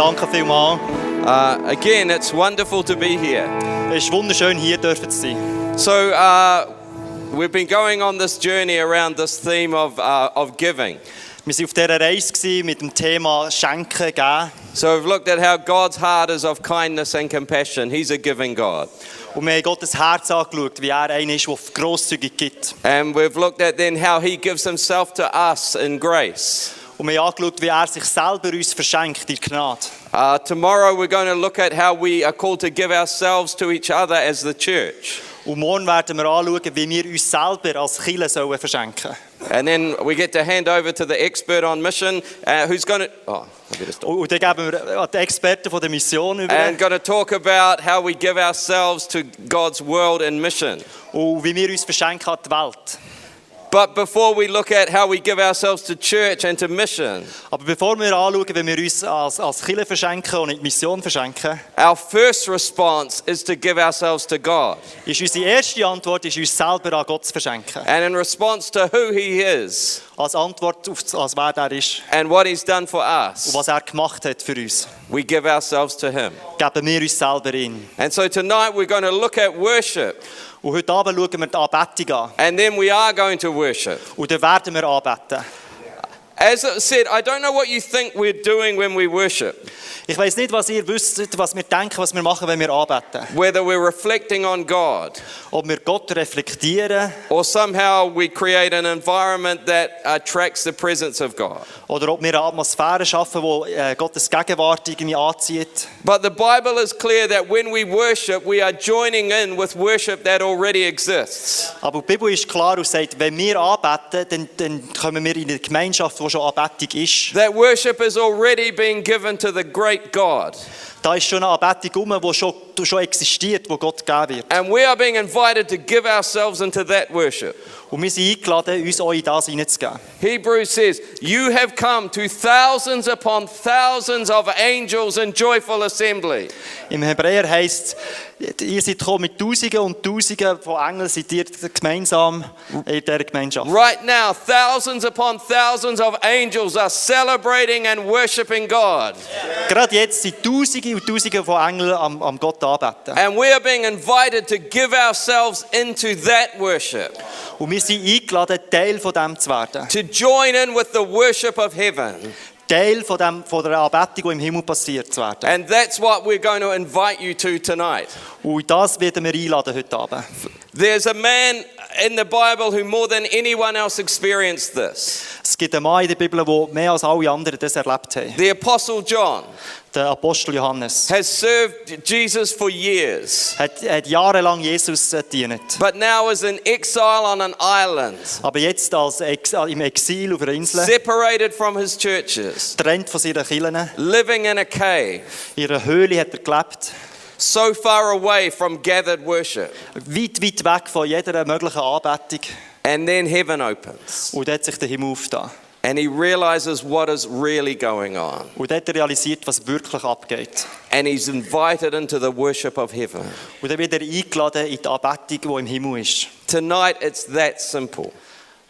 Danke vielmals. Again, it's wonderful to be here. Es ist wunderschön, hier dürfen zu sein. So, we've been going on this journey around this theme of giving. Wir waren auf dieser Reise mit dem Thema Schenken, Geben. So we've looked at how God's heart is of kindness and compassion. He's a giving God. Und wir haben Gottes Herz angeschaut, wie er einer ist, der grosszügig gibt. And we've looked at then how He gives Himself to us in grace. Und wir haben angeschaut, wie er sich selber uns verschenkt in Gnade. Tomorrow we're going to look at how we are called to give ourselves to each other as the church. Und morgen werden wir anschauen, wie wir uns selber als Kirche sollen verschenken. And then we get to hand over to the expert on mission, who's going to... Oh, I better stop. Und dann geben wir an die Experten von der Mission über. And going to talk about how we give ourselves to God's world and mission. Und wie wir uns verschenken an die Welt. But before we look at how we give ourselves to church and to mission, Aber bevor wir anschauen, wie wir uns als Kirche verschenken und in die Mission verschenken, our first response is to give ourselves to God. ist unsere erste Antwort, uns selber an Gott zu verschenken. And in response to who He is Als Antwort auf als wer er ist and what He's done for und us, was er gemacht hat für uns, we give ourselves to Him. geben wir uns selber in. And so tonight we're going to look at worship, Und heute Abend schauen wir die Anbetung an. and then we are going to worship. Und dann werden wir anbeten. As I said, I don't know what you think we're doing when we worship. Ich weiss nicht, was ihr wisst, was wir denken, was wir machen, wenn wir anbeten. Whether we're reflecting on God, Ob wir Gott reflektieren or somehow we create an environment that attracts the presence of God. oder ob wir eine Atmosphäre schaffen, die Gottes Gegenwart irgendwie anzieht. But the Bible is clear that when we worship, we are joining in with worship that already exists. Aber die Bibel ist klar und sagt, wenn wir anbeten, dann kommen wir in eine Gemeinschaft, wo schon Anbetung ist. That worship is already being given to the great God. Da ist schon eine Anbetung rum, die schon existiert, wo Gott geben wird. And we are being invited to give ourselves into that worship. Und wir sind eingeladen, uns auch in das hineinzugeben. Hebrews says, you have come to thousands upon thousands of angels in joyful assembly. Im Hebräer heisst es, ihr seid gekommen mit Tausenden und Tausenden von Engeln, seid ihr gemeinsam in dieser Gemeinschaft. Right now, thousands upon thousands of angels are celebrating and worshiping God. Gerade jetzt sind Tausende und Tausende von Engeln am Gott anbeten. And we are being invited to give ourselves into that worship, Und wir sind eingeladen, Teil von dem zu werden. to join in with the worship of heaven. Teil von der Anbetung, die im Himmel passiert, zu werden. And that's what we're going to invite you to tonight. Und das werden wir einladen heute Abend. There's a man in the Bible who more than anyone else experienced this. Es gibt einen Mann in der Bibel, der mehr als alle anderen das erlebt hat. The Apostle John Der Apostel Johannes has served Jesus for years, hat jahrelang Jesus gedient. but now is in exile on an island, Aber jetzt im Exil auf einer Insel, separated from his churches, getrennt von seinen Kirchen. living in a cave, In einer Höhle hat er gelebt. so far away from gathered worship. Weit, weit weg von jeder möglichen Anbetung. And then heaven opens, Und dort hat sich der Himmel aufgetan. and he realizes what is really going on. Und dort hat er realisiert, was wirklich abgeht. And he's invited into the worship of heaven. Und dann wird er eingeladen in die Anbetung, die im Himmel ist. Tonight, it's that simple.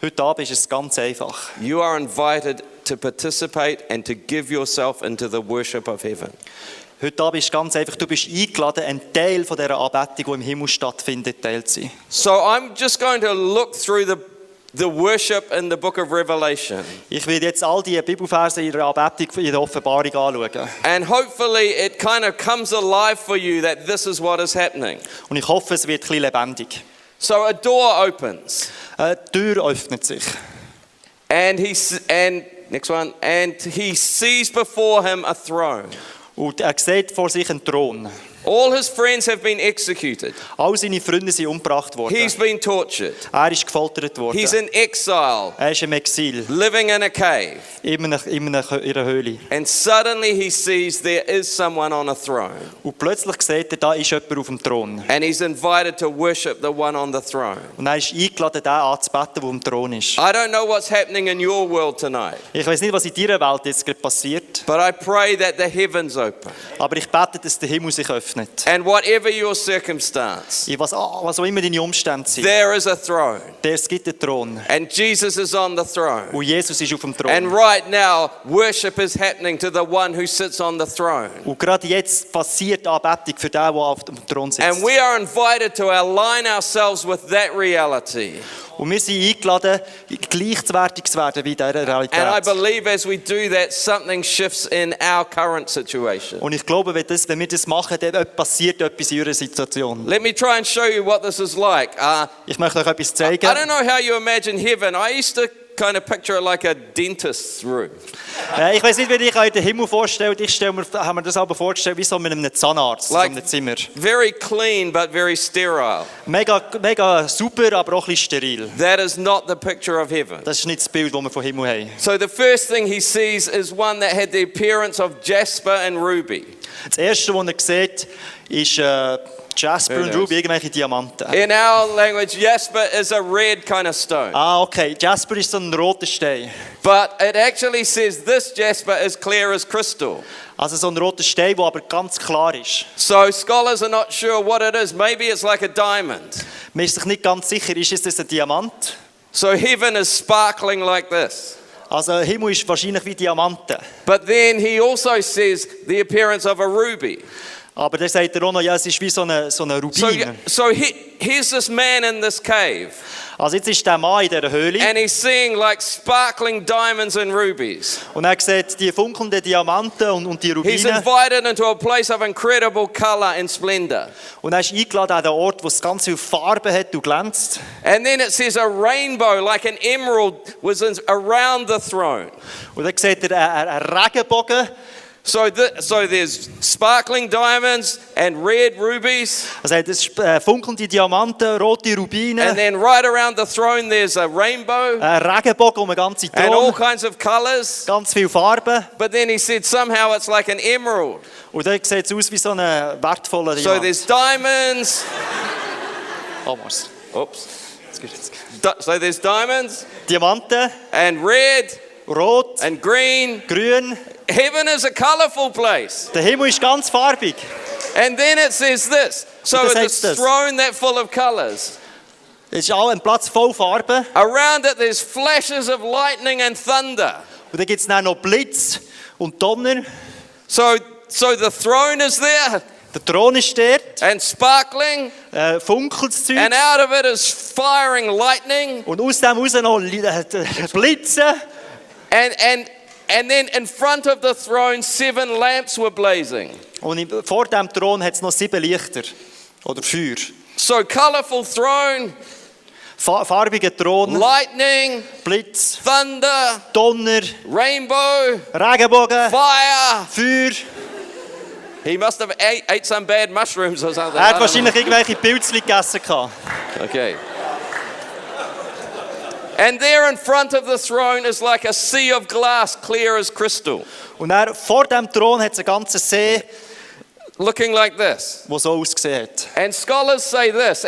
Heute Abend ist es ganz einfach. You are invited to participate and to give yourself into the worship of heaven. Heute Abend ist es ganz einfach. Du bist eingeladen, ein Teil von dieser Anbetung, die im Himmel stattfindet, Teil zu sein. So I'm just going to look through the worship in the book of Revelation. Ich werde jetzt all die Bibelverse in der Anbetung, in der Offenbarung anschauen. And hopefully it kind of comes alive for you that this is what is happening. Und ich hoffe, es wird ein bisschen lebendig. So a door opens. Die Tür öffnet sich. And next one. And he sees before him a throne. Und er sieht vor sich einen Thron. All his friends have been executed. All seine Freunde sind umgebracht worden. He's been tortured. Er ist gefoltert worden. He's in exile, Er ist im Exil, living in a cave. in einer Höhle. And suddenly he sees there is someone on a throne. Und plötzlich sieht er, da ist jemand auf dem Thron. And he's invited to worship the one on the throne. Und er ist eingeladen, den anzubeten, der auf dem Thron ist. I don't know what's happening in your world tonight, Ich weiß nicht, was in deiner Welt jetzt gerade passiert, but I pray that the heavens open aber ich bete, dass der Himmel sich öffnet. geöffnet. And whatever your circumstance, In was auch immer deine Umstände sind, there is a throne. es gibt einen Thron. And Jesus is on the throne. Und Jesus ist auf dem And Thron. right now, worship is happening to the one who sits on the throne. Und gerade jetzt passiert Anbetung für den, der auf dem Thron sitzt. And we are invited to align ourselves with that reality. Und wir sind eingeladen, gleichwertig zu werden wie dieser And I Realität. believe as we do that, something shifts in our current situation. Und ich glaube, wenn wir das machen, dann passiert etwas in eurer Situation. Let me try and show you what this is like. Ich möchte euch etwas I zeigen. don't know how you imagine heaven. I used to kind of picture it like a dentist's room. Ich weiß nicht, wie ich euch den Himmel vorstelle. Habe mir das aber vorgestellt, wie so mit einem Zahnarzt, Like- in einem Zimmer. Very clean but very sterile. Mega super, aber auch ein bisschen steril. That is not the picture of heaven. Das ist nicht das Bild, das wir vom Himmel haben. So the first thing he sees is one that had the appearance of jasper and ruby. Das Erste, was er sieht, ist Jasper Very und nice. Ruby, irgendwelche Diamanten. In our language, jasper is a red kind of stone. Okay. Jasper ist so ein roter Stein. But it actually says this jasper is clear as crystal. Also so ein roter Stein, der aber ganz klar ist. So scholars are not sure what it is. Maybe it's like a diamond. Man ist sich nicht ganz sicher, ist es ein Diamant? So heaven is sparkling like this. Also Himmel ist wahrscheinlich wie Diamanten. But then he also says the appearance of a ruby. Aber der sagt er auch noch, ja, es ist wie so eine So, Rubine. here's this man in this cave. Also jetzt ist der Mann in dieser Höhle And he's seeing like sparkling diamonds and rubies. und er sieht die funkelnden Diamanten und die He's Rubine. invited into a place of incredible color and splendor. Und er ist eingeladen an den Ort, wo es ganz viel Farbe hat und glänzt. And then it says a rainbow, like an emerald, was around the throne. Und dann sieht er einen Regenbogen. So there's sparkling diamonds and red rubies. Also es ist funkelnde Diamanten, rote And Rubine, then right around the throne, there's a rainbow ein Regenbogen um den ganzen and all Thron, kinds of colors. ganz viel Farbe. But then he said somehow it's like an emerald. Und dann sieht es aus wie so ein wertvoller So Diamant. there's diamonds. Almost. Oops. Jetzt geht es. So there's diamonds Diamanten, and red rot, and green. grün. Heaven is a colorful place. Der Himmel ist ganz farbig. And then it says this. So Und das it's heißt das. throne that full of colors. Es ist auch ein Platz voll Farbe. Around it there's flashes of lightning and thunder. Und dann gibt es dann noch Blitz und Donner. So the throne is there Der Thron ist dort, and sparkling, funkelt das Zeug. and out of it is firing lightning. Und aus dem raus noch Blitze. And then in front of the throne 7 lamps were blazing. Und vor dem Thron hat es noch 7 Lichter. Oder Feuer. So colorful throne, Farbiger Thron, lightning, Blitz, thunder, Donner, rainbow, Regenbogen, fire. Feuer. He must have ate some bad mushrooms or something. Er I hat don't wahrscheinlich irgendwelche Pilzchen gegessen. know. Okay. And there in front of the throne is like a sea of glass, clear as crystal, Und dann, vor dem Thron hat es einen ganzen See, looking like this. der so ausgesehen hat. And scholars say this,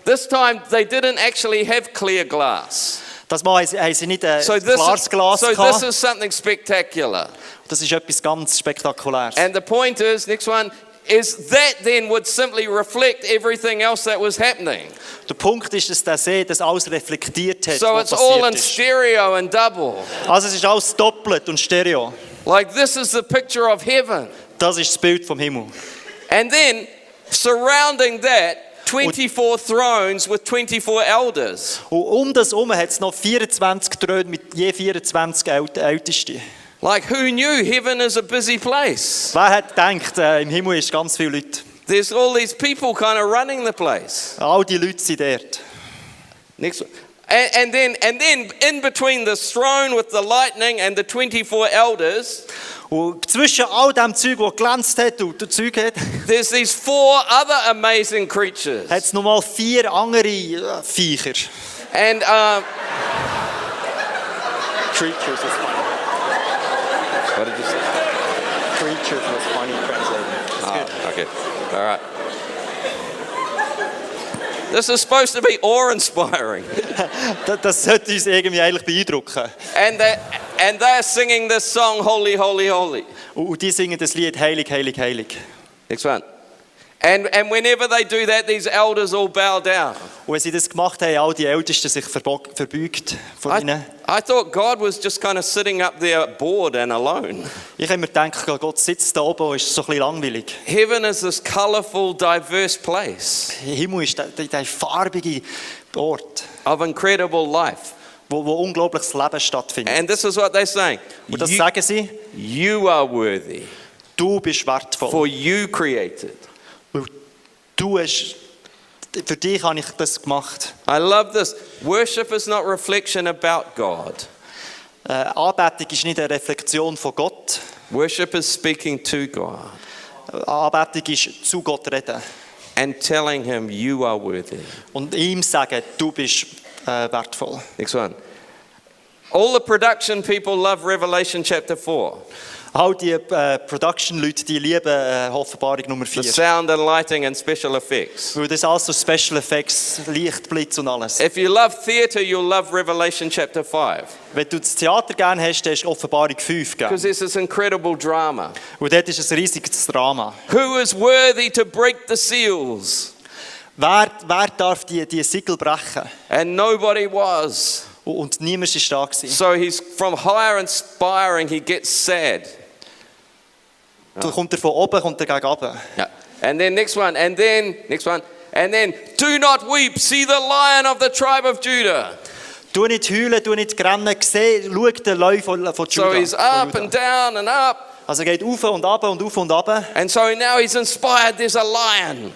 this time they didn't actually have clear glass. Das Mal haben sie nicht ein So klares Glas this gehabt. is something spectacular. Das ist etwas ganz Spektakuläres. And the point is, next one, is that then would simply reflect everything else that was happening. Der Punkt ist, dass der See das alles reflektiert hat, So was it's all passiert in ist. stereo and double. Also es ist alles doppelt und stereo. Like this is the picture of heaven. Das ist das Bild vom Himmel. And then surrounding that, 24 thrones with 24 elders. Und um das herum hat es noch 24 Throne mit je 24 Ältesten. Like who knew heaven is a busy place? Wer hat gedacht, im Himmel ist ganz viele Leute. There's all these people kind of running the place. All die Leute sind dort. Next one. And then in between the throne with the lightning and the 24 elders, Und zwischen all dem Zeug, das glänzt hat und das Zeug hat, there's these 4 other amazing creatures. hat es nochmal 4 andere Viecher. And Creatures was funny. what did you say? Creatures was funny translated. Okay. All right. This is supposed to be awe-inspiring. Das sollte uns irgendwie eigentlich beeindrucken. And they're singing this song, Holy, Holy, Holy. Und die singen das Lied Heilig, Heilig, Heilig. Next one. And whenever they do that, these elders all bow down. Und wenn sie das gemacht haben, all die Ältesten sich verbeugt vor ihnen. I thought God was just kind of sitting up there bored and alone. Ich habe mir gedacht, Gott sitzt da oben und ist so ein bisschen langweilig. Heaven is this colourful, diverse place Himmel ist der farbige Ort, of incredible life. wo unglaubliches Leben stattfindet. And this is what they're saying. Und das sagen sie, You are worthy, du bist wertvoll. for you created. Weil für dich habe ich das gemacht. I love this. Worship is not reflection about God. Anbetung ist nicht eine Reflexion von Gott. Worship is speaking to God Anbetung ist zu Gott reden. and telling him you are worthy. Und ihm sagen, du bist wertvoll. Next one. All the production people love Revelation chapter 4. All die Production-Leute, die lieben Offenbarung Nummer The 4. sound and lighting and special effects. Weil das alles so Special Effects, Licht, Blitz und alles. If you love theatre, you'll love Revelation chapter 5. Wenn du das Theater gerne hast, dann ist Offenbarung 5 gerne. Because there's this incredible drama. Und dort ist ein riesiges Drama. Who is worthy to break the seals? Wer darf die Siegel brechen? And nobody was. Und niemand war da gewesen. So he's from higher inspiring, he gets sad. Da kommt er von oben, kommt er gegen runter. Yeah. And then next one, and then next one, and then do not weep, see the Lion of the tribe of Judah. Du nicht heulen, du nicht rennen, schau den Löwe von Judah. So he's up and down and up. Also er geht auf und ab und auf und ab. And so now he's inspired, there's a lion.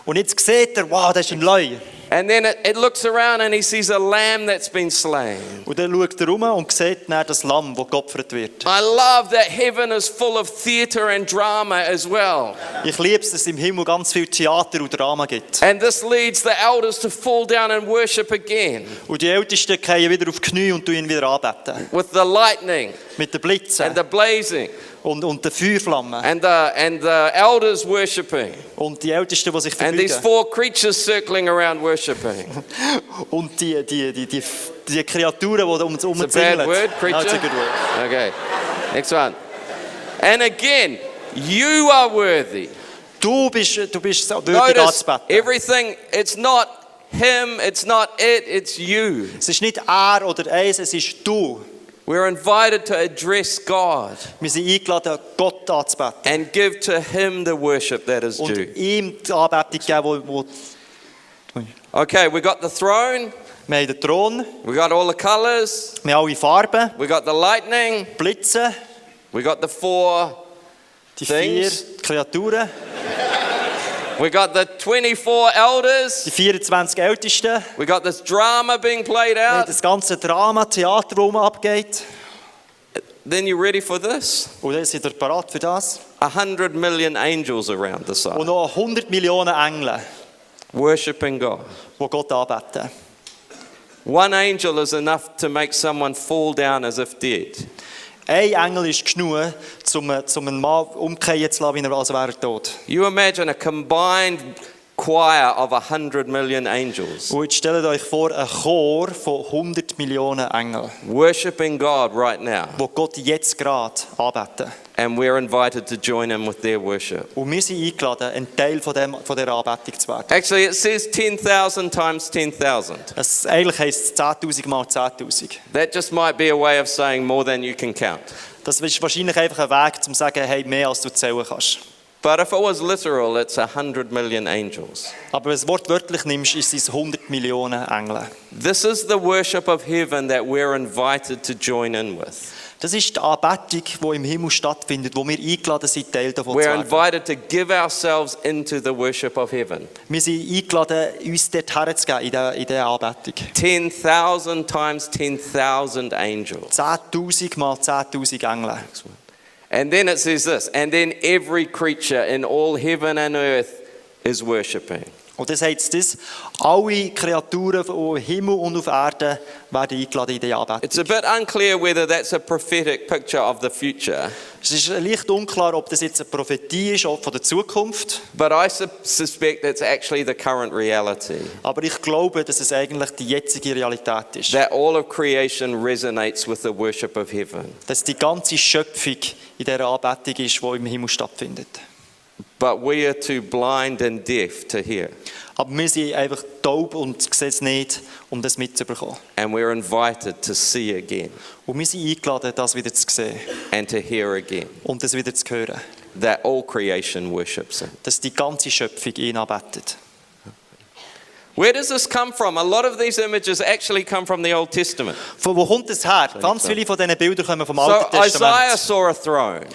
Und jetzt sieht er, wow, das ist ein Löwe. And then it looks around and he sees a lamb that's been slain. Und dann schaut er rum und sieht dann das Lamm, das geopfert wird. I love that heaven is full of theatre and drama as well. Ich liebe es, dass es im Himmel ganz viel Theater und Drama gibt. And this leads the elders to fall down and worship again Und die Ältesten fallen wieder auf die Knie und ihn wieder anbeten. with the lightning Mit den Blitzen and the blazing und den Feuerflammen. and the elders worshiping. Und die Ältesten, die sich And these verbeugen. four creatures circling around worshiping. Und die Kreaturen, die um uns It's a bad umzingeln. word, No, it's a creature? good word. Okay, next one. And again, you are worthy. Du bist so würdig Notice anzubeten. everything, it's not him, it's not it, it's you. Es ist nicht er oder eins, es ist du. We're invited to address God Wir sind eingeladen, Gott anzubeten. and give to him the worship that is Und due. ihm die Anbetung geben, wo Okay, we got the throne, wir haben den Thron, we got all the colors, wir haben alle Farben, we got the lightning, Blitze, we got the four die 4 Things. Kreaturen, we got the 24 elders, die 24 Ältesten. we got this drama being played Wir haben out. das ganze Drama, Theater, das abgeht. Then you ready for this? Und dann sind wir parat für das. 100 million angels around the Und side, noch 100 Millionen Engel, worshiping God. die Gott anbeten. One angel is enough to make someone fall down as if dead. Ein Engel ist genug, um einen Mann umkehren zu lassen, als wäre er tot. You imagine a combined choir of 100 million angels Und jetzt stellt euch vor, ein Chor von 100 Millionen Engeln, worshiping God right now. die Gott jetzt gerade anbeten. And we're invited to join in with their worship. Und wir sind eingeladen, ein Teil von dieser Anbetung zu werden. Actually, it says 10,000 times 10,000. Eigentlich heisst es 10'000 mal 10'000. That just might be a way of saying more than you can count. Das ist wahrscheinlich einfach ein Weg, um zu sagen, hey, mehr als du zählen kannst. But if it was literal, it's 100 million angels. Aber wenn du es wortwörtlich nimmst, ist es 100 Millionen Engel. This is the worship of heaven that we're invited to join in with. Das ist die Anbetung, die im Himmel stattfindet, wo wir eingeladen sind, Teil davon zu We're werden. invited to give ourselves into the worship of heaven. Wir sind eingeladen, uns dort herzugeben in dieser Anbetung. 10,000 times 10,000 angels. 10'000 mal 10'000 Engel. And then it says this, and then every creature in all heaven and earth is worshipping. Und das heißt das, alle Kreaturen auf Himmel und auf Erde werden eingeladen in die Anbetung. It's a bit unclear whether that's a prophetic picture of the future, Es ist leicht unklar, ob das jetzt eine Prophetie ist von der Zukunft, but I suspect it's actually the current reality. aber ich glaube, dass es eigentlich die jetzige Realität ist. That all of creation resonates with the worship of heaven. Dass die ganze Schöpfung in dieser Anbetung ist, die im Himmel stattfindet. but we are too blind and deaf to hear. Aber wir sind einfach taub und sehen es nicht, um das mitzubekommen. And we're invited to see again Und wir sind eingeladen, das wieder zu sehen and to hear again und das wieder zu hören. that all creation worships him. Dass die ganze Schöpfung ihn anbetet. Where does this come from? A lot of these images actually come from the Old Testament. Von wo kommt das her? Ganz viele von diesen Bildern kommen vom So Alten Isaiah Testament. saw a throne.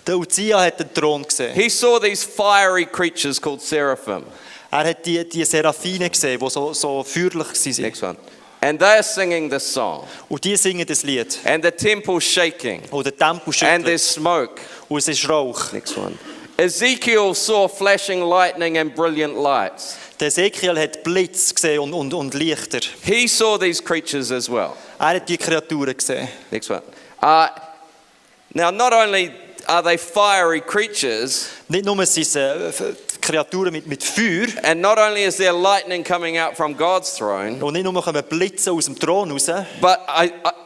Der Uzziah hat den Thron gesehen. He saw these fiery creatures called seraphim. Er hat die Seraphine gesehen, die so feuerlich waren. Next one. And they are singing this song. Und die singen das Lied. And the temple shaking. Und der Tempel And there's schüttelt. smoke. Und es ist Rauch. Next one. Ezekiel saw flashing lightning and brilliant lights. Der Ezekiel hat Blitz gesehen und Lichter. He saw these creatures as well. Er hat die Kreaturen gesehen. Next one. Now, not only are they fiery creatures, Nicht nur sind es Kreaturen mit Feuer. and not only is there lightning coming out from God's throne, Und nicht nur kommen Blitze aus dem Thron raus. but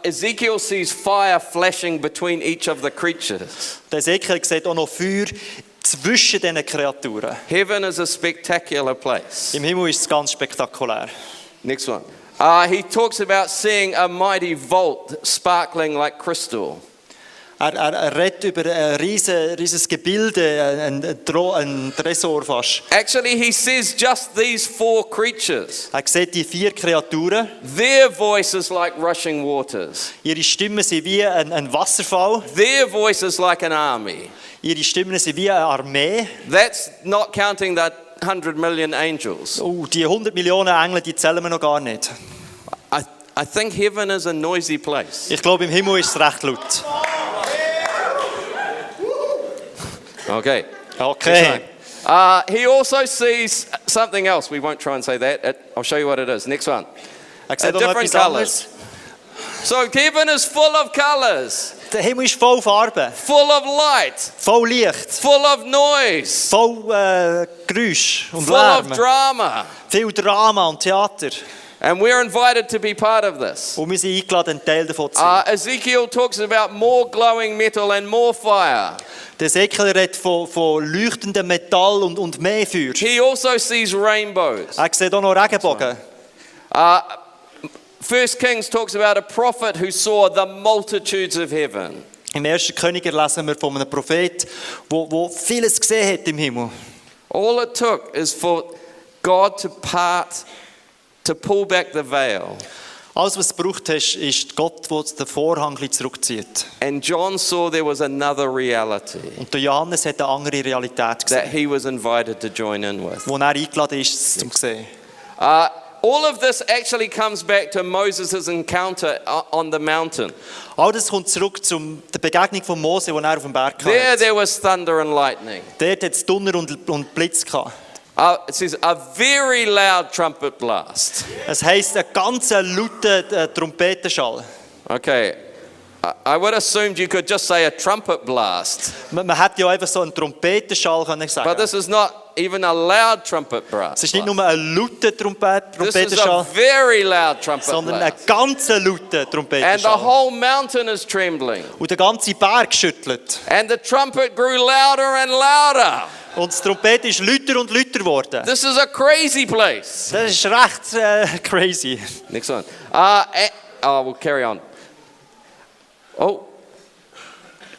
Ezekiel sees fire flashing between each of the creatures. Der Ezekiel sieht auch noch Feuer zwischen diesen Kreaturen. Heaven is a spectacular place. Im Himmel ist es ganz spektakulär. Next one. He talks about seeing a mighty vault sparkling like crystal. Er redet über ein riesiges Gebilde, ein Tresor fast. Actually, he says just these four creatures. Er sieht die 4 Kreaturen. Their voice is like rushing waters. Ihre Stimmen sind wie ein Wasserfall. Their voice is like an army. Ihre Stimmen sind wie eine Armee. That's not counting the 100 million angels. Die 100 Millionen Engel, die zählen wir noch gar nicht. I think heaven is a noisy place. Ich glaube, im Himmel ist es recht laut. Okay. Okay. He also sees something else. We won't try and say that. I'll show you what it is. Next one. Er sieht auch noch Different etwas anderes. colors. So heaven is full of colors, Der Himmel ist voll Farbe, full of light, voll Licht, full of noise, voll Geräusch und full of Lärm. drama. Viel Drama und Theater. And we're invited to be part of this. Und wir sind eingeladen, ein Teil davon zu sein. Ezekiel talks about more glowing metal and more fire. Der Ezekiel redet von leuchtendem Metall und mehr Feuer. He also sees rainbows. Er sieht auch noch Regenbogen. 1 Kings talks about a prophet who saw the multitudes of heaven. Im 1. Könige lesen wir von einem Prophet, wo vieles gesehen hat im Himmel. All it took is for God to pull back the veil. Alles, was es gebraucht hast, ist Gott, der den Vorhang ein bisschen zurückzieht. And John saw there was another reality Und der Johannes hat eine andere Realität that gesehen, he was invited to join in with. wo er eingeladen ist, zum zu sehen. All of this actually comes back to Moses' encounter on the mountain. All das kommt zurück zu der Begegnung von Mose, die er auf dem Berg hatte. There was thunder and lightning. Dort hat es Donner und Blitz gehabt. It says a very loud trumpet blast. Es heisst, ein ganz lauter Trompetenschall. Okay, I would assume you could just say a trumpet blast, Man hätte ja einfach so einen Trompetenschall können sagen. but this is not even a loud trumpet Es blast. ist nicht nur ein lauter This is a Trompetenschall, very loud trumpet sondern ein blast. ganz lauter And the Trompetenschall. whole mountain is trembling. Und der ganze Berg schüttelt. And the trumpet grew louder and louder. Und das Trompete ist lauter und lauter geworden. This is a crazy place. Das ist recht crazy. Next one. We'll carry on. Oh.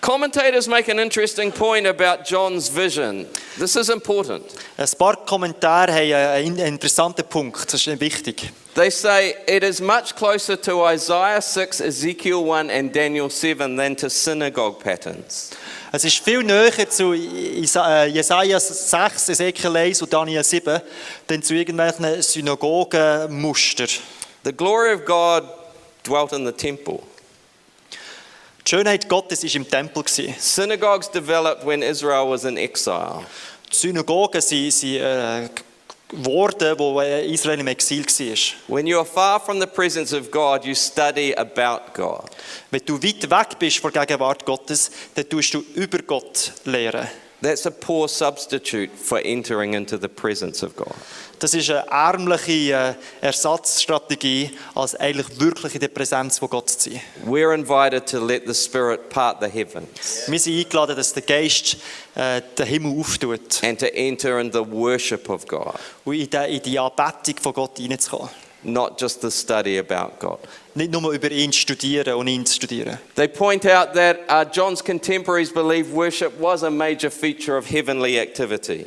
Commentators make an interesting point about John's vision. This is important. Ein paar Kommentare haben einen interessanten Punkt. Das ist wichtig. They say it is much closer to Isaiah 6, Ezekiel 1 and Daniel 7 than to synagogue patterns. Es ist viel näher zu Jesaja 6, Ezekiel 1 und Daniel 7, denn zu irgendwelchen Synagogenmuster. The glory of God dwelt in the temple. Die Schönheit Gottes war im Tempel. Die Synagogues developed when Israel was in exile. Synagogen sind geworden, wo Israel im Exil war. When you are far from the presence of God, you study about God. Wenn du weit weg bist von der Gegenwart Gottes, dann tust du über Gott lehren. That's a poor substitute for entering into the presence of God. Das ist eine ärmliche Ersatzstrategie, als eigentlich wirklich in der Präsenz von Gott zu sein. We're invited to let the Spirit part the heavens Wir sind eingeladen, dass der Geist den Himmel auftut and to enter in the worship of God, und in die Anbetung von Gott hineinzukommen. not just the study about God. Nicht nur über ihn studieren und ihn zu studieren. They point out that John's contemporaries believe worship was a major feature of heavenly activity.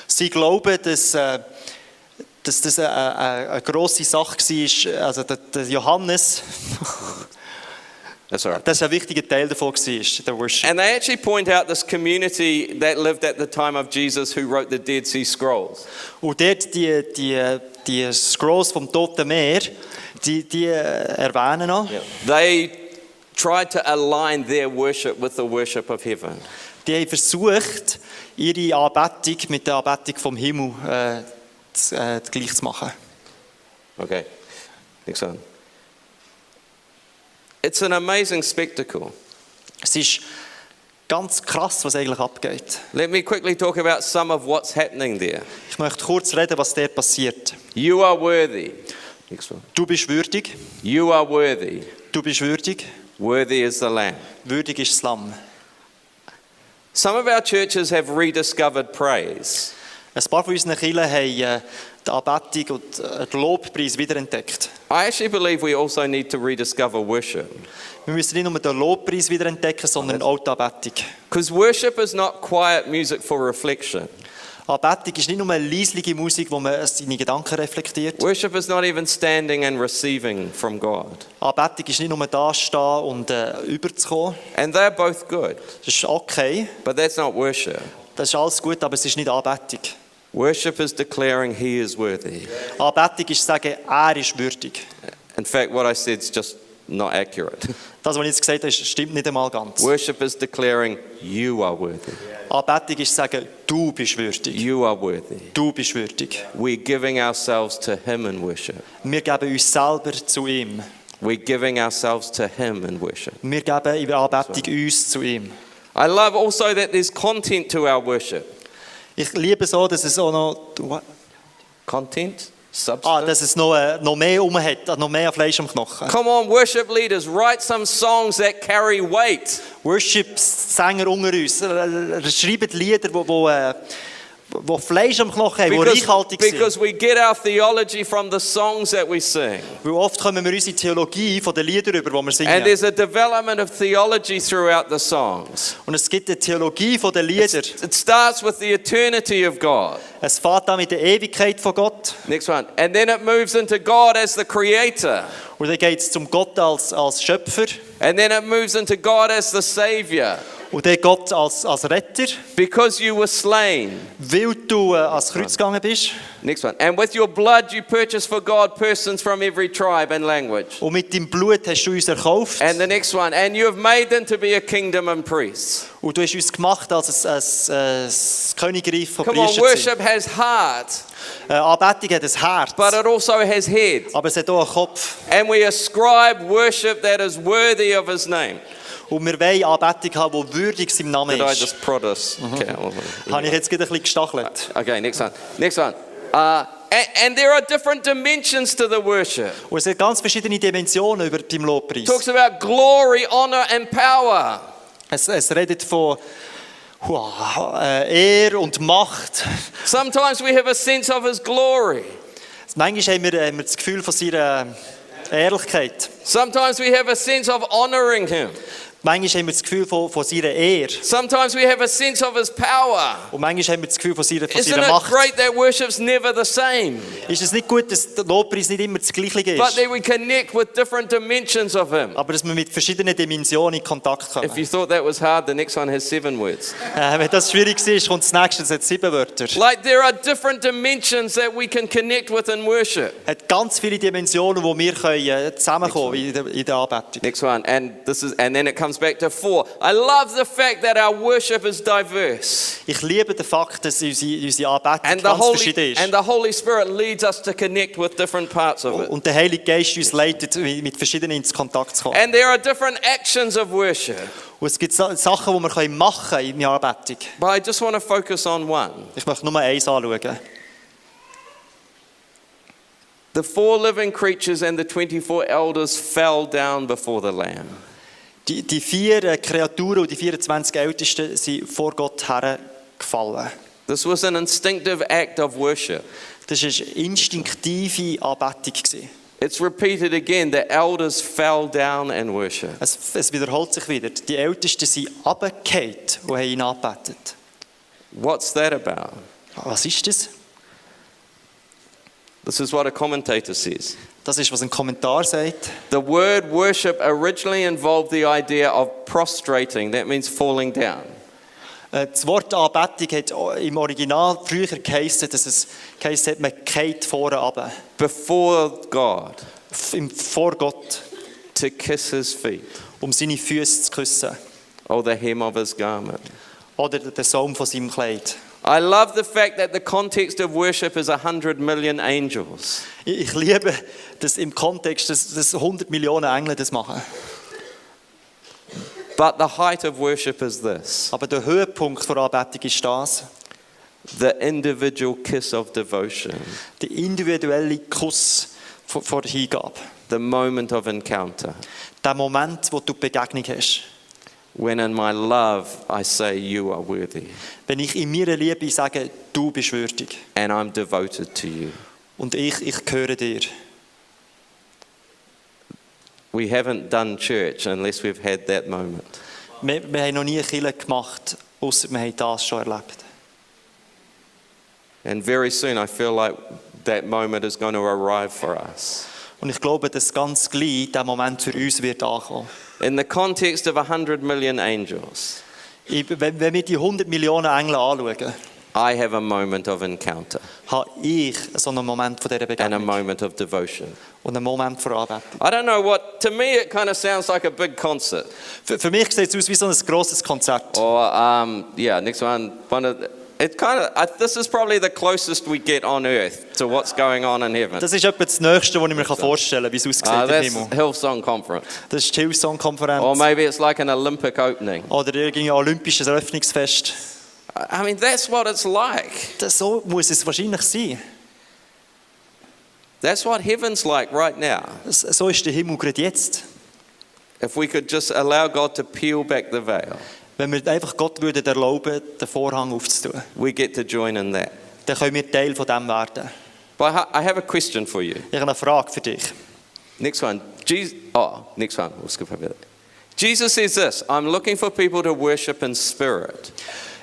Sie glauben, dass das eine grosse Sache war, also der Johannes, That's all right. das ein wichtiger Teil davon war, der Worship. And they actually point out this community that lived at the time of Jesus who wrote the Dead Sea Scrolls. Und dort die Scrolls vom Toten Meer, die erwähnen noch. They tried to align their worship with the worship of heaven. Die haben versucht, ihre Anbetung mit der Anbetung vom Himmel gleich zu machen. Okay, next one. It's an amazing spectacle. Es ist ganz krass, was eigentlich abgeht. Let me quickly talk about some of what's happening there. Ich möchte kurz reden, was dort passiert. You are worthy. Next one. Du bist würdig, You are worthy. du bist würdig, Worthy is the Lamb. würdig ist das Lamm. Some of our churches have rediscovered praise. Ein paar von unseren Kirchen haben die Anbetung und den Lobpreis wiederentdeckt. I actually believe we also need to rediscover worship. Wir müssen nicht nur den Lobpreis wiederentdecken, sondern auch die Anbetung. Because worship is not quiet music for reflection. Anbetung ist nicht nur eine leisliche Musik, wo man seine Gedanken reflektiert. Worship is not even standing and receiving from God. Anbetung ist nicht nur da stehen und überzukommen. And they're both good, Das ist okay, but that's not worship. das ist alles gut, aber es ist nicht Anbetung. Worship is declaring He is worthy. Anbetung ist sagen, er ist würdig. In fact, what I said is just not accurate. Das, was ich jetzt gesagt habe, stimmt nicht einmal ganz. Worship is declaring you are worthy. Anbetung ist sagen, du bist würdig. You are worthy. Du bist würdig. We're giving ourselves to Him in worship. Wir geben uns selber zu ihm. We're giving ourselves to Him in worship. Wir geben in der Anbetung uns zu ihm. I love also that there's content to our worship. Ich liebe so, dass es auch noch, Content? Substance? dass es noch mehr hat, noch mehr Fleisch am Knochen. Come on, worship leaders, write some songs that carry weight. Worship-Sänger unter uns, schreiben Lieder, wo Fleisch am Knochen haben, die reichhaltig sind. Because we get our theology from the songs that we sing. Weil oft kommen wir unsere Theologie von den Liedern über, die wir singen. And there's a development of theology throughout the songs. Und es gibt eine Theologie von den Liedern. It starts with the eternity of God. Es fängt an mit der Ewigkeit von Gott. Next one. And then it moves into God as the creator. Und dann geht es zum Gott als Schöpfer. And then it moves into God as the savior. Und dann Gott als Retter. Because you were slain. Weil du ans Kreuz gegangen bist. Next one. And with your blood you purchased for God persons from every tribe and language. Und mit deinem Blut hast du uns erkauft. And the next one. And you have made them to be a kingdom and priests. Und du hast uns gemacht als ein Königreich von Come on, Priestern. worship has heart, Anbetung hat ein Herz. but it also has head. Aber es hat auch einen Kopf. And we ascribe worship that is worthy of his name. Und wir wollen Anbetung haben, die würdig seinem Namen Did I ist. just prod us? Okay. Habe ich jetzt gerade ein bisschen gestachelt. Okay, next one. Next one. And there are different dimensions to the worship. Und es hat ganz verschiedene Dimensionen über beim Lobpreis. Talks about glory, honor, and power. Es redet von Ehre und Macht. Sometimes we have a sense of his glory. Manchmal haben wir das Gefühl von seiner Ehrlichkeit. Sometimes we have a sense of honoring him. Manchmal haben wir das Gefühl von seiner Ehre. Sometimes we have a sense of his power. Und manchmal haben wir das Gefühl von seiner Isn't it Macht. great that worship's never the same? Ist es nicht gut, dass der Lobpreis nicht immer das Gleiche But ist? that we connect with different dimensions of him. Aber dass wir mit verschiedenen Dimensionen in Kontakt kommen. If you thought that was hard, the next one has 7 words. Wenn das schwierig ist, kommt das nächste, es hat 7 Wörter. Like there are different dimensions that we can connect with in worship. Es hat ganz viele Dimensionen, wo wir zusammenkommen können in der Anbetung. Next one, and then it comes comes back to 4. I love the fact that our worship is diverse. Ich liebe den Fakt, dass unsere Anbetung And ganz verschieden ist. the Holy Spirit leads us to connect with different parts of it. Und der Heilige Geist uns leitet, mit verschiedenen ins Kontakt zu kommen. And there are different actions of worship. Und es gibt Sachen, die wir machen können in der Anbetung. But I just want to focus on one. Ich möchte nur eins anschauen. The 4 living creatures and the 24 elders fell down before the Lamb. Die 4 Kreaturen und die 24 Ältesten sind vor Gott hergefallen. This was an instinctive act of worship. Das war eine instinktive Anbetung. It's repeated again. The elders fell down and worshiped. Es wiederholt sich wieder. Die Ältesten sind runtergefallen und haben ihn angebetet. What's that about? Was ist das? This is what a commentator says. Das ist, was ein Kommentar sagt. The word worship originally involved the idea of prostrating. That means falling down. Das Wort Anbetung hat im Original früher geheißen, dass es geheißen hat, man geht vorne runter. Before God. Vor Gott, To kiss his feet. seine Füße zu küssen. Or the hem of his garment. Oder den Saum von seinem Kleid. I love the fact that the context of worship is 100 million angels. Ich liebe das im Kontext, dass 100 Millionen Engel das machen. But the height of worship is this. Aber der Höhepunkt der Anbetung ist das. The individual kiss of devotion. Der individuelle Kuss vor der Hingabe. The moment of encounter. Der Moment, wo du die Begegnung hast. When in my love I say you are worthy. Wenn ich in meiner Liebe sage, du bist würdig. And I'm devoted to you. Und ich gehöre dir. We haven't done church unless we've had that moment. Wir haben noch nie Kirche gemacht, ausser wir haben das schon erlebt. And very soon I feel like that moment is going to arrive for us. Und ich glaube, dass ganz gleich der Moment für uns wird ankommen. In the context of 100 million angels, Wenn wir die 100 Millionen Engel anschauen, I have a moment of encounter habe ich so einen Moment von dieser and a Begegnung moment of devotion. und einen Moment von Anbetung. I don't know what, to me it kind of sounds like a big concert. Für mich sieht es aus wie so ein grosses Konzert. Or, next one, this is probably the closest we get on earth to what's going on in heaven. Das ist etwa das Nächste, was ich mir vorstellen kann, wie es aussieht im That's Himmel. Hillsong Conference. Das ist die Hillsong-Konferenz. Or maybe it's like an Olympic opening. Oder irgendein olympisches Eröffnungsfest. I mean, that's what it's like. So muss es wahrscheinlich sein. That's what heaven's like right now. So ist der Himmel gerade jetzt. If we could just allow God to peel back the veil, Wenn wir einfach Gott würden erlauben, den Vorhang aufzutun, we get to join in that. dann können wir Teil von dem werden. But I have a question for you. Ich habe eine Frage für dich. Next one. Next one. We'll skip over that. Jesus says this, I'm looking for people to worship in spirit.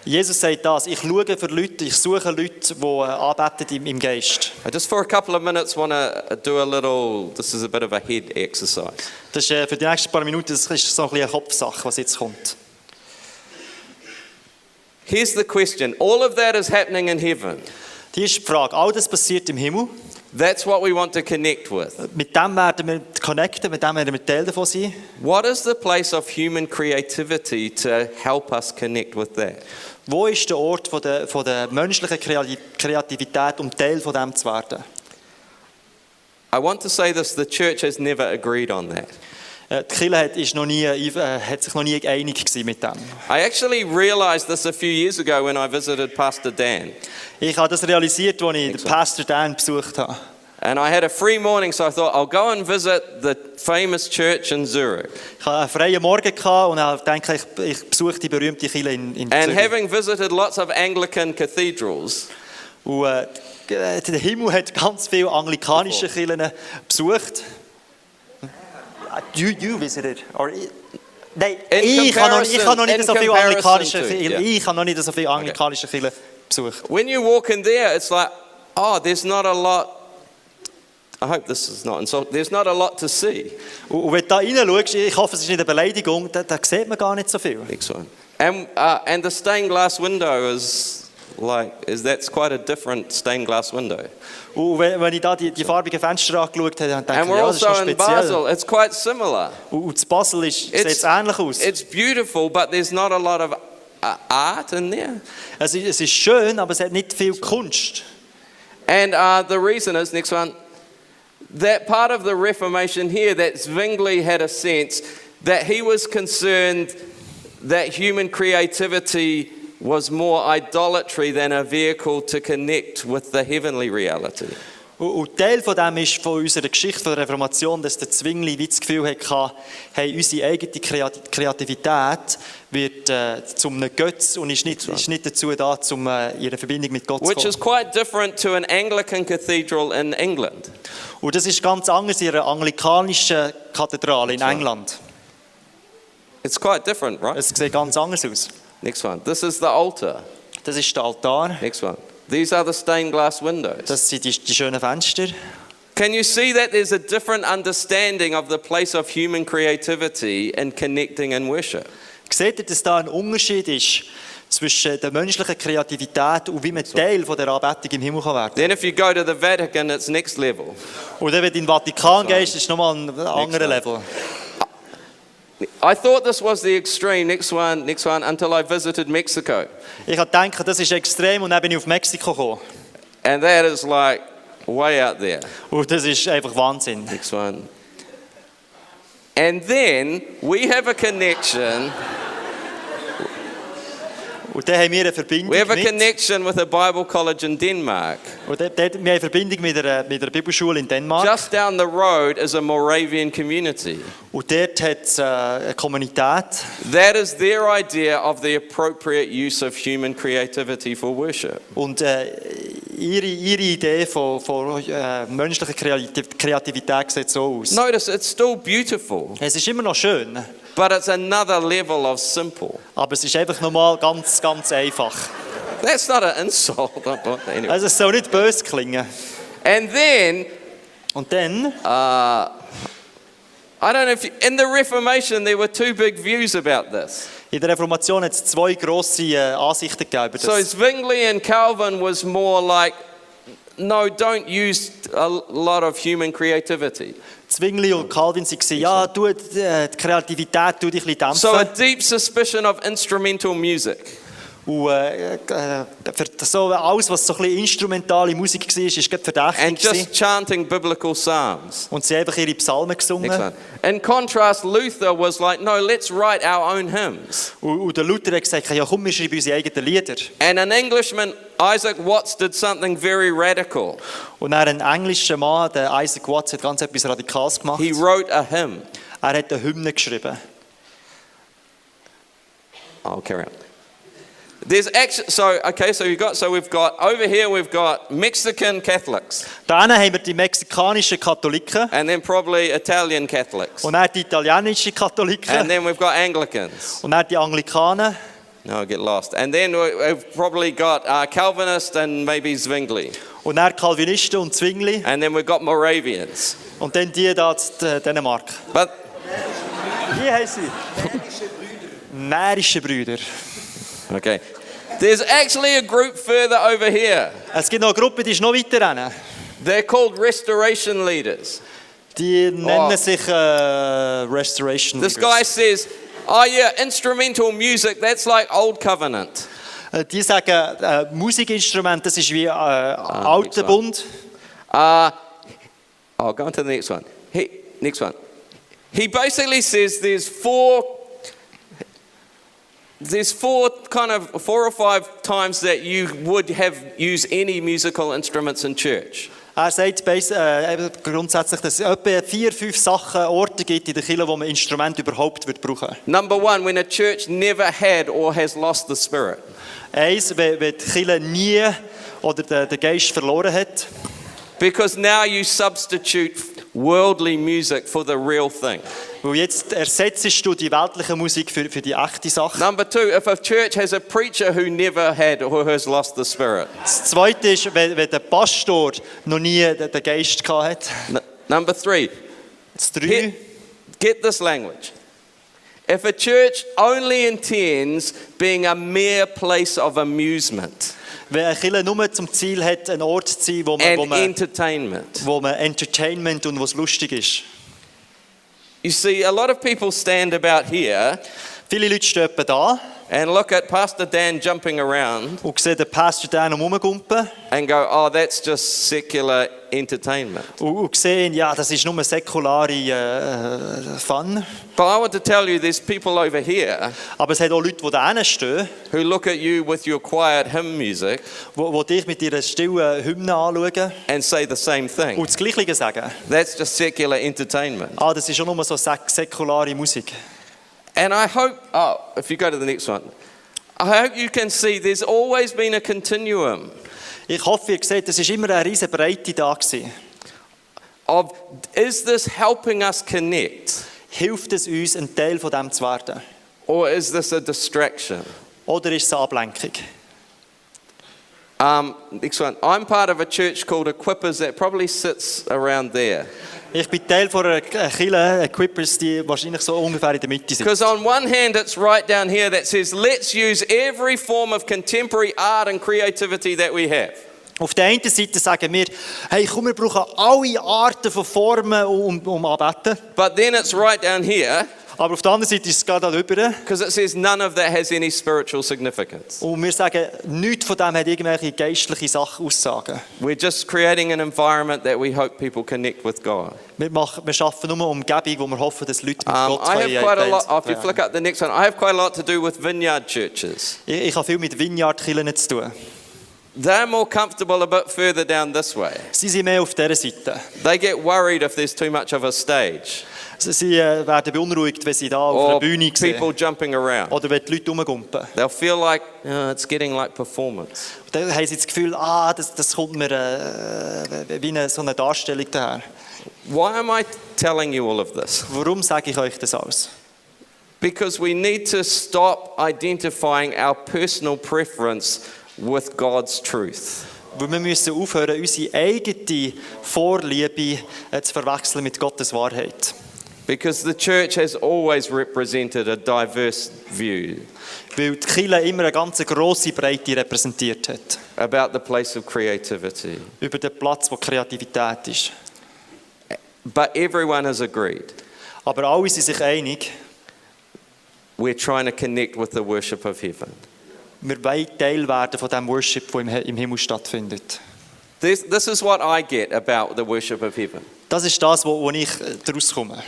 Jesus sagt das, ich schaue für Leute, ich suche Leute, die anbeten im Geist. I just for a couple of minutes want to do a little, this is a bit of a head exercise. Das ist für die nächsten paar Minuten, das ist so ein bisschen eine Kopfsache, was jetzt kommt. Here's the question. All of that is happening in heaven. Die ist die Frage, all das passiert im Himmel. That's what we want to connect with. Mit dem werden wir connecten, mit dem werden wir Teil davon sein. What is the place of human creativity to help us connect with that? Wo ist der Ort von der menschlichen Kreativität, um Teil von dem zu werden? I want to say this, the church has never agreed on that. Die Kirche hat sich noch nie einig gewesen mit dem. I actually realized this a few years ago when I visited Pastor Dan. Ich habe das realisiert, als ich den Pastor Dan besucht habe. And I had a free morning, so I thought I'll go and visit the famous church in Zurich. Ich hatte einen freien Morgen und ich denke, ich besuche die berühmte Kirche in And Zürich. having visited lots of Anglican cathedrals, Und der Himmel hat ganz viele anglikanische Kirchen besucht. You visited? Nein, ich habe noch nicht so viele anglikanische Kirchen. Ich habe noch nicht so viele anglikanische Kirchen besucht. when you walk in there, it's like, oh, there's not a lot. I hope this is not insulting. There's not a lot to see. Und wenn du da reinschaust, ich hoffe, es ist nicht eine Beleidigung, da sieht man gar nicht so viel. Next one. And the stained glass window is that's quite a different stained glass window. Und wenn ich da die farbigen Fenster angeschaut habe, dann denke And ich, we're ja, das ist noch also in speziell. Basel. It's quite similar. Und in Basel sieht es ähnlich aus. It's beautiful, but there's not a lot of art in there. Es ist schön, aber es hat nicht viel Kunst. And the reason is, next one, that part of the Reformation here, that Zwingli had a sense that he was concerned that human creativity was more idolatry than a vehicle to connect with the heavenly reality. Und Teil von dem ist von unserer Geschichte von der Reformation, dass der Zwingli wie das Gefühl hatte, hey, unsere eigene Kreativität wird zum einem Götz und ist nicht dazu da, um ihre Verbindung mit Gott zu Which is kommen. quite different to an Anglican cathedral in England. Und das ist ganz anders in einer anglikanischen Kathedrale in England. It's quite different, right? Es sieht ganz anders aus. Next one. This is the altar. Das ist der Altar. Next one. These are the stained glass windows. Das sind die schönen Fenster. Can you see that there's a different understanding of the place of human creativity in connecting and worship? Seht ihr, dass da ein Unterschied ist zwischen der menschlichen Kreativität und wie man Teil von der Anbetung im Himmel kann werden? Then if you go to the Vatican, it's next level. Und dann, wenn du in den Vatikan gehst, ist es nochmal ein anderer Level. I thought this was the extreme. Next one, until I visited Mexico. Ich habe gedacht, das ist extrem und dann bin ich auf Mexiko gekommen. And that is like way out there. Und das ist einfach Wahnsinn. Next one. And then we have a connection. Und dann haben wir eine Verbindung We have a mit. connection with a Bible college in Denmark. Und wir haben eine Verbindung mit einer Bibelschule in Dänemark. Just down the road is a Moravian community. Und dort hat es eine Kommunität. That is their idea of the appropriate use of human creativity for worship. Und ihre Idee von menschlicher Kreativität sieht so aus. Notice it's still beautiful, Es ist immer noch schön, but it's another level of simple. aber es ist einfach nochmal ganz, ganz einfach. That's not an insult. Anyway. Also es soll nicht böse klingen. And then, Und dann, I don't know if in the Reformation there were two big views about this. in der Reformation hat es zwei grosse Ansichten gegeben über So das. Zwingli and Calvin was more like, no, don't use a lot of human creativity. Zwingli und Calvin waren, ja, die Kreativität tu dich ein bisschen So a dämpfen. deep suspicion of instrumental music. Und für so alles, was so ein bisschen instrumentale Musik war, ist gerade verdächtig And gewesen. just chanting biblical psalms. Und sie haben einfach ihre Psalmen Next gesungen. one. In contrast, Luther was like, no, let's write our own hymns. Und der Luther hat gesagt, ja komm, wir schreiben unsere eigenen Lieder. And an Englishman, Isaac Watts, did something very radical. Und dann ein englischer Mann, der Isaac Watts, hat ganz etwas Radikales gemacht. He wrote a hymn. Er hat eine Hymne geschrieben. I'll carry on. There's actually, so we've got over here we've got Mexican Catholics Dann haben wir die mexikanischen Katholiken and then probably Italian Catholics. und dann die italienischen And Katholiken then we've got Anglicans. und dann die Anglikanen No, I get lost. And then we've probably got Calvinist and maybe Zwingli. und dann Calvinisten und Zwingli And then we've got Moravians. und dann die da in Dänemark. But Wie heißen sie? Mährische Brüder. okay, there's actually a group further over here. Es gibt noch eine Gruppe, die ist noch weiter rein. They're called restoration leaders. Die nennen sich Restoration This Leaders. guy says, oh yeah, instrumental music, that's like old covenant. Die sagen, Musikinstrument, das ist wie alter Bund. I'll go on to the next one. Next one. He basically says there's four or five times that you would have used any musical instruments in church. Sagt grundsätzlich, dass es etwa 4-5 Sachen, Orte gibt in der Kirche, wo man Instrumente überhaupt brauchen würde. Number one, when a church never had or has lost the spirit. Eins, wenn die Kirche nie oder den Geist verloren hat. Because now you substitute worldly music for the real thing. Weil jetzt ersetzt du die weltliche Musik für die echte Sache. Number two, if a church has a preacher who never had or has lost the spirit. Das Zweite ist, wenn der Pastor noch nie den Geist gehabt hat. Number three, Das Dritte, get this language. If a church only intends being a mere place of amusement. Wenn eine Kirche nur zum Ziel hat, ein Ort zu sein, wo and entertainment. man Entertainment und wo es lustig ist. You see, a lot of people stand about here Viele Leute stehen etwa da and look at Pastor Dan jumping around und sehen den Pastor Dan rumgumpen and go, oh, that's just secular entertainment. und sehen, ja, das ist nur säkulare Fun. But I want to tell you, there's people over here Aber es hat auch Leute, die da stehen, who look at you with your quiet hymn music die dich mit ihrer stillen Hymne anschauen and say the same thing. und das Gleiche sagen. That's just secular entertainment. Ah, das ist schon nur so säkulare Musik. And I hope, oh, if you go to the next one, I hope you can see there's always been a continuum Ich hoffe, ihr seht, es war immer eine riesige Breite da gewesen. of, is this helping us connect? Hilft es uns, ein Teil von dem zu werden? Or is this a distraction? Oder ist es eine Ablenkung? Next one. I'm part of a church called Equippers that probably sits around there. Ich bin Teil von einer Kirche, Equippers, die wahrscheinlich so ungefähr in der Mitte sind. Because on one hand, it's right down here that says, let's use every form of contemporary art and creativity that we have. Auf der einen Seite sagen wir, hey, komm, wir brauchen alle Arten von Formen, um anbeten. But then it's right down here Aber auf der anderen Seite ist es gerade da drüber. because it says none of that has any spiritual significance. Und wir sagen, nichts von dem hat irgendwelche geistliche Aussagen. We're just creating an environment that we hope people connect with God. Wir schaffen nur eine Umgebung, wo wir hoffen, dass Leute mit Gott I have quite a lot, if you werden. flick up the next one, I have quite a lot to do with vineyard churches. Ich habe viel mit Vineyard-Kirchen zu tun. They're more comfortable a bit further down this way. Sie sind mehr auf dieser Seite. They get worried if there's too much of a stage Sie werden beunruhigt, wenn sie da auf or einer Bühne sehen. people jumping around. Oder wenn die Leute rumgumpen. They'll feel like it's getting like performance. Dann haben sie das Gefühl, das kommt mir wie so eine Darstellung daher. Why am I telling you all of this? Warum sage ich euch das alles? Because we need to stop identifying our personal preference with God's truth. Weil wir müssen aufhören, unsere eigene Vorliebe zu verwechseln mit Gottes Wahrheit. Because the church has always represented a diverse view Weil die Kirche immer eine ganz grosse Breite repräsentiert hat. about the place of creativity. Über den Platz, wo Kreativität ist. But everyone has agreed. Aber alle sind sich einig, We're trying to connect with the worship of heaven. wir wollen Teil werden von dem Worship, der im Himmel stattfindet. This is what I get about the worship of heaven. Das ist das, wo ich daraus komme.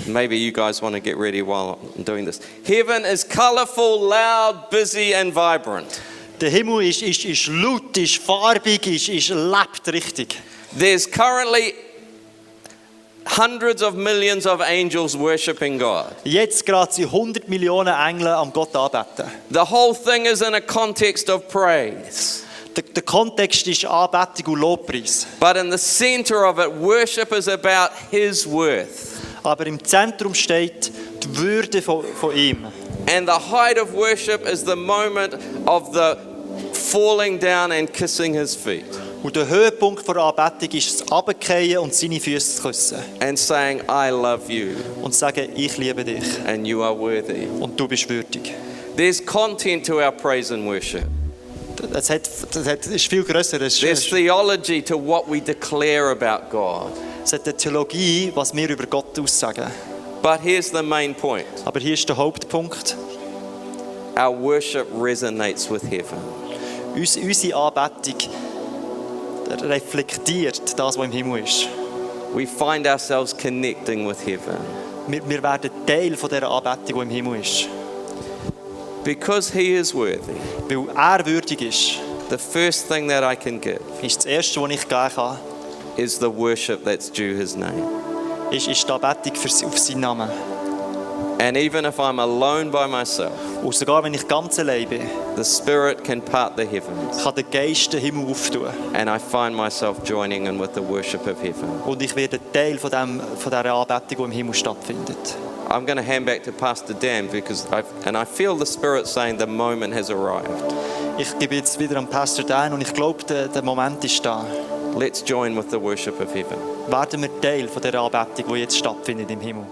Maybe you guys want to get ready while I'm doing this. Heaven is colorful, loud, busy, and vibrant. Der Himmel ist laut, ist farbig, lebt richtig. There's currently hundreds of millions of angels worshiping God. Jetzt gerade sind 100 Millionen Engel am Gott anbeten. The whole thing is in a context of praise. Der Kontext ist Anbetung und Lobpreis. But in the center of it, worship is about His worth. Aber im Zentrum steht die Würde von ihm. And the height of worship is the moment of the falling down and kissing His feet. Und der Höhepunkt der Anbetung ist das Runterfallen und seine Füße zu küssen. And saying, I love you Und zu sagen, ich liebe dich and you are worthy. und du bist würdig. There's content to our praise and worship. Das ist viel grösser. Es There's theology to what we declare about God. hat eine Theologie, was wir über Gott aussagen. But here's the main point. Aber hier ist der Hauptpunkt. Our worship resonates with heaven. Unsere Anbetung reflektiert das, was im Himmel ist. We find ourselves connecting with heaven. Wir werden Teil von dieser Anbetung, die im Himmel ist. Because He is worthy, Weil er würdig ist, the first thing that I can give ist das Erste, was ich geben kann, is the worship that's due His name. ist die Anbetung auf seinen Namen. And even if I'm alone by myself, Und sogar wenn ich ganz allein bin, the Spirit can part the heavens, kann der Geist den Himmel auftun. and I find myself joining in with the worship of heaven. Und ich werde Teil von dieser Anbetung, die im Himmel stattfindet. I'm going to hand back to Pastor Dan because I feel the Spirit saying the moment has arrived. Ich gebe jetzt wieder an Pastor Dan und ich glaube, der Moment ist da. Let's join with the worship of heaven. Werden wir Teil von dieser Anbetung, die jetzt stattfindet im Himmel.